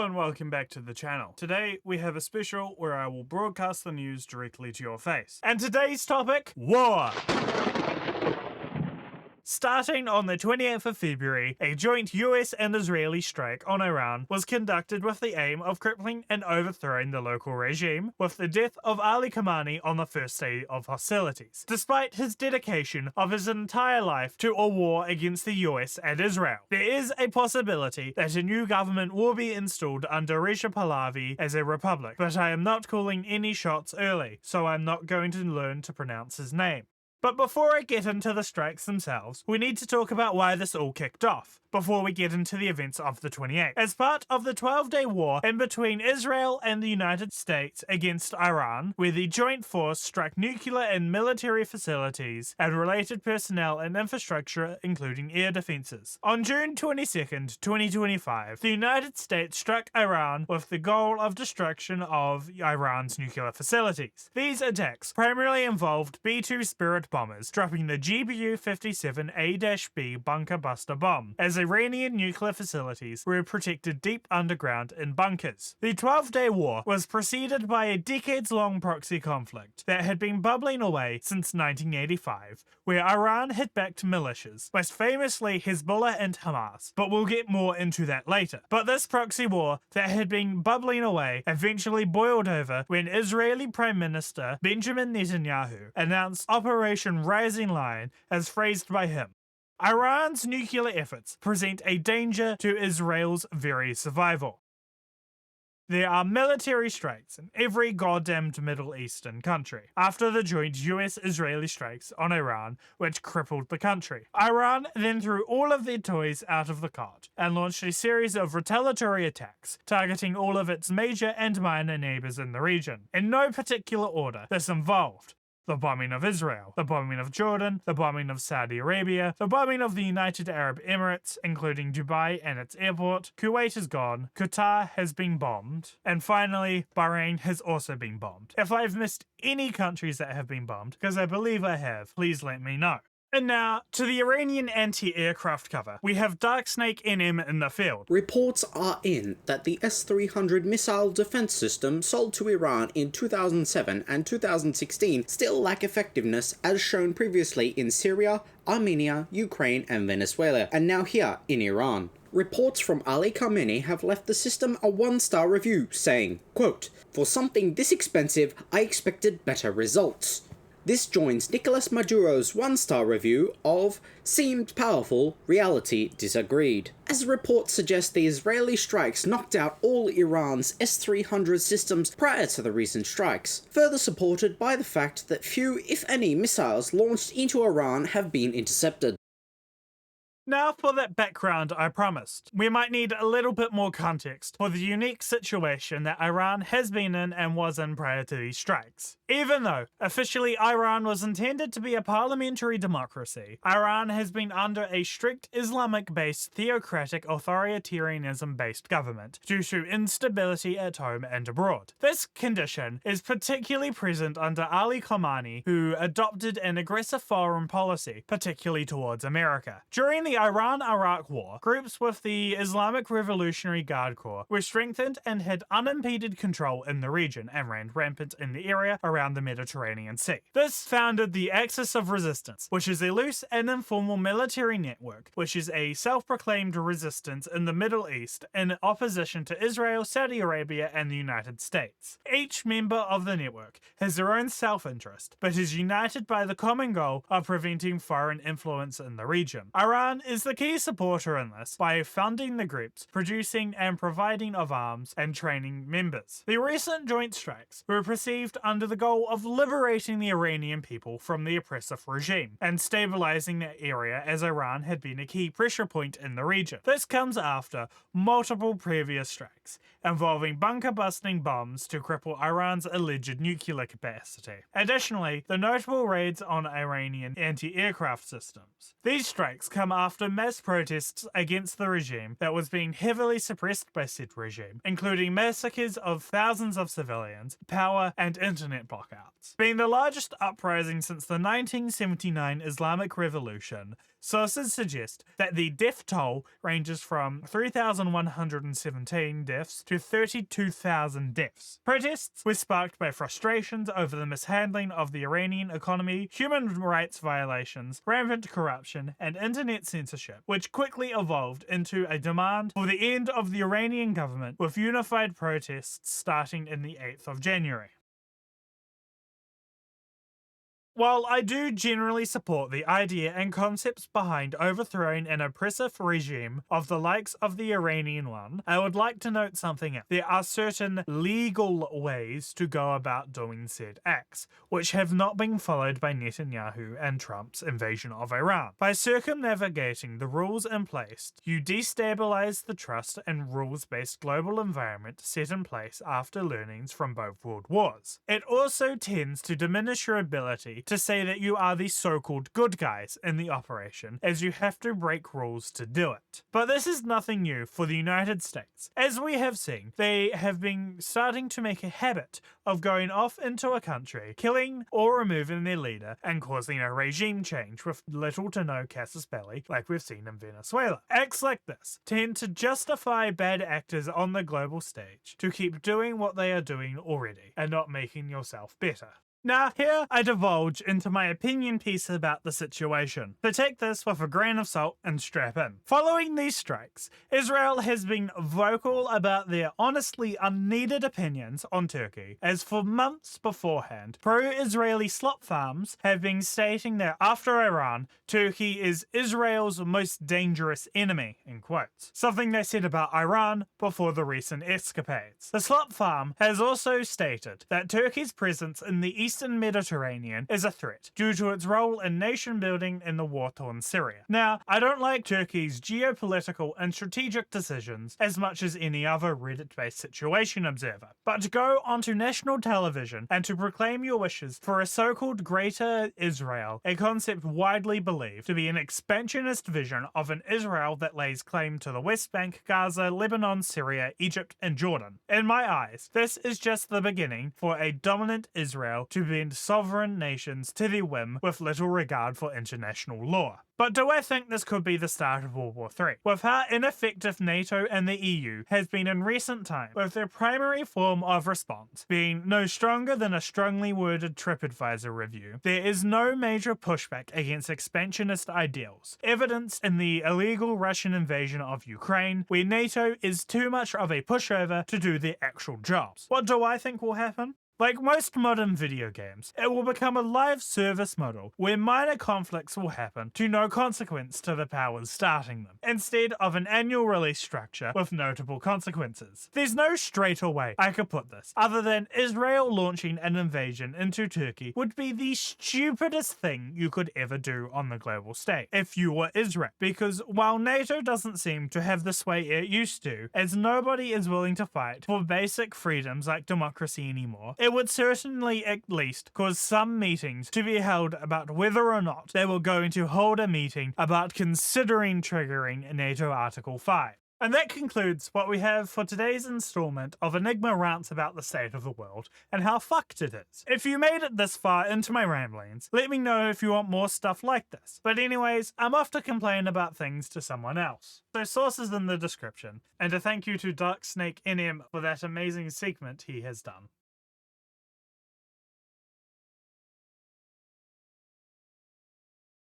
Hello and welcome back to the channel. Today we have a special where I will broadcast the news directly to your face. And today's topic, war! Starting on the 28th of February, a joint US and Israeli strike on Iran was conducted with the aim of crippling and overthrowing the local regime, with the death of Ali Khamenei on the first day of hostilities, despite his dedication of his entire life to a war against the US and Israel. There is a possibility that a new government will be installed under Reza Pahlavi as a republic, but I am not calling any shots early, so I'm not going to learn to pronounce his name. But before I get into the strikes themselves, we need to talk about why this all kicked off, before we get into the events of the 28th. As part of the 12-day war in between Israel and the United States against Iran, where the joint force struck nuclear and military facilities and related personnel and infrastructure, including air defenses. On June 22nd, 2025, the United States struck Iran with the goal of destruction of Iran's nuclear facilities. These attacks primarily involved B-2 Spirit bombers dropping the GBU-57A-B bunker buster bomb, as Iranian nuclear facilities were protected deep underground in bunkers. The 12-day war was preceded by a decades-long proxy conflict that had been bubbling away since 1985, where Iran had backed militias, most famously Hezbollah and Hamas, but we'll get more into that later. But this proxy war that had been bubbling away eventually boiled over when Israeli Prime Minister Benjamin Netanyahu announced Operation Rising Lion, as phrased by him. Iran's nuclear efforts present a danger to Israel's very survival. There are military strikes in every goddamned Middle Eastern country after the joint US-Israeli strikes on Iran, which crippled the country. Iran then threw all of their toys out of the cot and launched a series of retaliatory attacks, targeting all of its major and minor neighbors in the region. In no particular order, this involved the bombing of Israel, the bombing of Jordan, the bombing of Saudi Arabia, the bombing of the United Arab Emirates, including Dubai and its airport. Kuwait is gone, Qatar has been bombed, and finally, Bahrain has also been bombed. If I've missed any countries that have been bombed, because I believe I have, please let me know. And now, to the Iranian anti-aircraft cover. We have Dark Snake NM in the field. Reports are in that the S-300 missile defense system sold to Iran in 2007 and 2016 still lack effectiveness as shown previously in Syria, Armenia, Ukraine and Venezuela, and now here in Iran. Reports from Ali Khamenei have left the system a 1-star review saying, quote, "For something this expensive, I expected better results." This joins Nicolas Maduro's 1-star review of "seemed powerful, reality disagreed." As reports suggest, the Israeli strikes knocked out all Iran's S-300 systems prior to the recent strikes, further supported by the fact that few, if any, missiles launched into Iran have been intercepted. Now for that background I promised. We might need a little bit more context for the unique situation that Iran has been in and was in prior to these strikes. Even though officially Iran was intended to be a parliamentary democracy, Iran has been under a strict Islamic-based theocratic authoritarianism-based government due to instability at home and abroad. This condition is particularly present under Ali Khamenei, who adopted an aggressive foreign policy, particularly towards America. During the Iran-Iraq War, groups with the Islamic Revolutionary Guard Corps were strengthened and had unimpeded control in the region and ran rampant in the area around the Mediterranean Sea. This founded the Axis of Resistance, which is a loose and informal military network, which is a self-proclaimed resistance in the Middle East in opposition to Israel, Saudi Arabia, and the United States. Each member of the network has their own self-interest, but is united by the common goal of preventing foreign influence in the region. Iran is the key supporter in this by funding the groups, producing and providing of arms and training members. The recent joint strikes were perceived under the goal of liberating the Iranian people from the oppressive regime and stabilizing that area, as Iran had been a key pressure point in the region. This comes after multiple previous strikes involving bunker-busting bombs to cripple Iran's alleged nuclear capacity. Additionally, the notable raids on Iranian anti-aircraft systems. These strikes come after mass protests against the regime that was being heavily suppressed by said regime, including massacres of thousands of civilians, power and internet blackouts. Being the largest uprising since the 1979 Islamic Revolution, Sources suggest that the death toll ranges from 3,117 deaths to 32,000 deaths. Protests were sparked by frustrations over the mishandling of the Iranian economy, human rights violations, rampant corruption, and internet censorship, which quickly evolved into a demand for the end of the Iranian government, with unified protests starting in the 8th of January. While I do generally support the idea and concepts behind overthrowing an oppressive regime of the likes of the Iranian one, I would like to note something else. There are certain legal ways to go about doing said acts, which have not been followed by Netanyahu and Trump's invasion of Iran. By circumnavigating the rules in place, you destabilize the trust and rules-based global environment set in place after learnings from both world wars. It also tends to diminish your ability to say that you are the so-called good guys in the operation, as you have to break rules to do it. But this is nothing new for the United States. As we have seen, they have been starting to make a habit of going off into a country, killing or removing their leader, and causing a regime change with little to no casus belli, like we've seen in Venezuela. Acts like this tend to justify bad actors on the global stage to keep doing what they are doing already, and not making yourself better. Now, here I divulge into my opinion piece about the situation, so take this with a grain of salt and strap in. Following these strikes, Israel has been vocal about their honestly unneeded opinions on Turkey, as for months beforehand, pro-Israeli slop farms have been stating that after Iran, Turkey is Israel's most dangerous enemy, in quotes, something they said about Iran before the recent escapades. The slop farm has also stated that Turkey's presence in the Eastern Mediterranean is a threat due to its role in nation building in the war-torn Syria. Now, I don't like Turkey's geopolitical and strategic decisions as much as any other Reddit-based situation observer, but to go onto national television and to proclaim your wishes for a so-called Greater Israel, a concept widely believed to be an expansionist vision of an Israel that lays claim to the West Bank, Gaza, Lebanon, Syria, Egypt, and Jordan. In my eyes, this is just the beginning for a dominant Israel to bend sovereign nations to their whim with little regard for international law. But do I think this could be the start of World War III? With how ineffective NATO and the EU has been in recent times, with their primary form of response being no stronger than a strongly worded TripAdvisor review, there is no major pushback against expansionist ideals, evidenced in the illegal Russian invasion of Ukraine, where NATO is too much of a pushover to do their actual jobs. What do I think will happen? Like most modern video games, it will become a live service model where minor conflicts will happen to no consequence to the powers starting them, instead of an annual release structure with notable consequences. There's no straighter way I could put this, other than Israel launching an invasion into Turkey would be the stupidest thing you could ever do on the global stage if you were Israel, because while NATO doesn't seem to have the sway it used to, as nobody is willing to fight for basic freedoms like democracy anymore, it would certainly at least cause some meetings to be held about whether or not they were going to hold a meeting about considering triggering NATO Article 5. And that concludes what we have for today's installment of Enigma rants about the state of the world and how fucked it is. If you made it this far into my ramblings, let me know if you want more stuff like this. But anyways, I'm off to complain about things to someone else. So sources in the description, and a thank you to Dark Snake NM for that amazing segment he has done.